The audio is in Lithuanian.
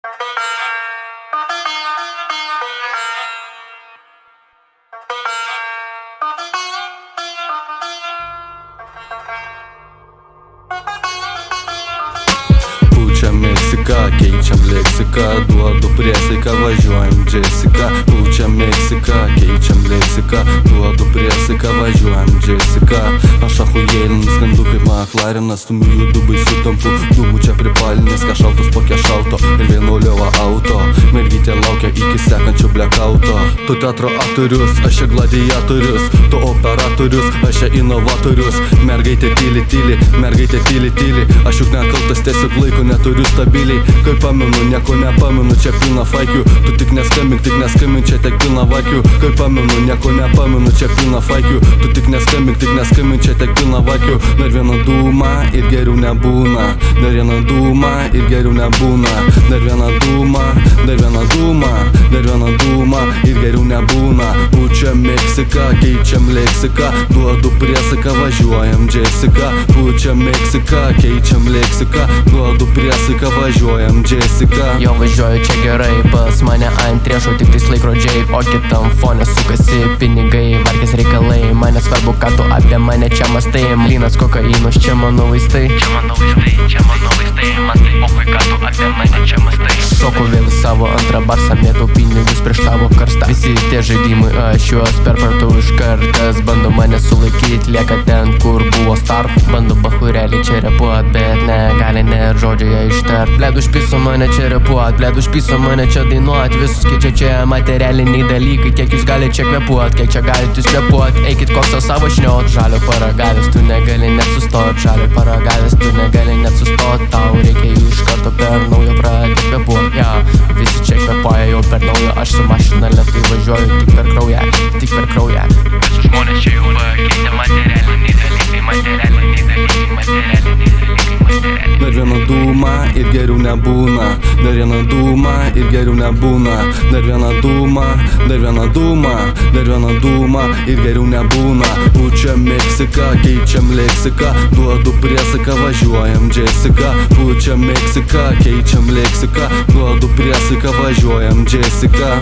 Pučiam Meksiką, keičiam leksiką, duodu priesaiką, važiuojam Jessica. Pučiam Meksiką, keičiam leksiką, duodu priesaiką, važiuojam Jessica. Aš achujėlinis, skandu kaip maklarinas, stumiu judu baisiu tampu, dūmų čia pripalinės, ką šaltos po šalto ir vienuoliova auto. Mergytė laukia iki sekančio blackouto. Tu teatro aktorius, aš čia gladiatorius, tu operatorius, aš čia inovatorius. Mergaitė tyli, tyli, mergaitė tyli, tyli, aš juk nekaltas, tiesiog laiko neturiu stabiliai. Kaip pamenu, nieko nepamenu, čia pilna faikių. Tu tik neskambink, čia tiek pilna vakių. Kaip pamenu, nieko nepamenu, čia pilna faikių. Tu tik neskambink, čia tiek pilna vakių. Dar vieną dūmą ir geriau nebūna. Dar vieną dūmą ir geriau nebūna. Dar vieną dūmą, dar vieną dūmą, dar vieną dūmą ir geriau nebūna. Pučiam Meksiką, keičiam leksiką, duodu priesaiką, važiuojam Jessica. Pučiam Meksiką, keičiam leksiką, duodu priesaiką, važiuojam Jessica. Jo važiuoju čia gerai, pas mane ant riešo tik tais laikrodžiai, o kitam fone sukasi pinigai, varkės reikalai. Mane svarbu, ką tu apie mane čia mastai. Lynas, kokainus, čia mano vaistai. Čia mano vaistai, čia mano vaistai. Man tai ohoj, ką tu apie mane čia mastai. Šoku vėl savo antrą barsą, mėtau pinigus prieš tavo karstą. Visi tie žaidimai, aš juos perpratau iškart. Kas bando mane sulaikyt, lieka ten, kur buvo start. Bando bachurelį čia repuot, bet negali net žodžio jie ištart. Bled užpiso mane čia repuot, bled užpiso mane čia dainuot. Visus keičia čia materialiniai dalykai, kiek jūs gali čia kvepuot, kiek čia galit jūs kvepuot. Eikit koksą savo šniot, žalio paragavęs, tu negali net sustot. Žalio paragavęs, tu negali net sustot. Tau reikia jų iš karto per naujo pradėt kvepuot. Ja, visi čia kvepuoja jau per naujo, aš su mašina lėtai važiuoju tik per kraują, tik per kraują. Visus žmonės čia jau pakeitė materialiniai dalykai, materialiniai dalykai, materialiniai dalykai, materialiniai. Dar vieną dūmą ir geriau nebūna. Dar vieną dūmą ir geriau nebūna. Dar vieną dūmą, dar vieną dūmą, dar vieną dūmą ir geriau nebūna. Pučiam Meksiką, keičiam leksiką, duodu priesaiką, važiuojam Jessica. Pučiam Meksiką, keičiam leksiką, duodu priesaiką, važiuojam Jessica.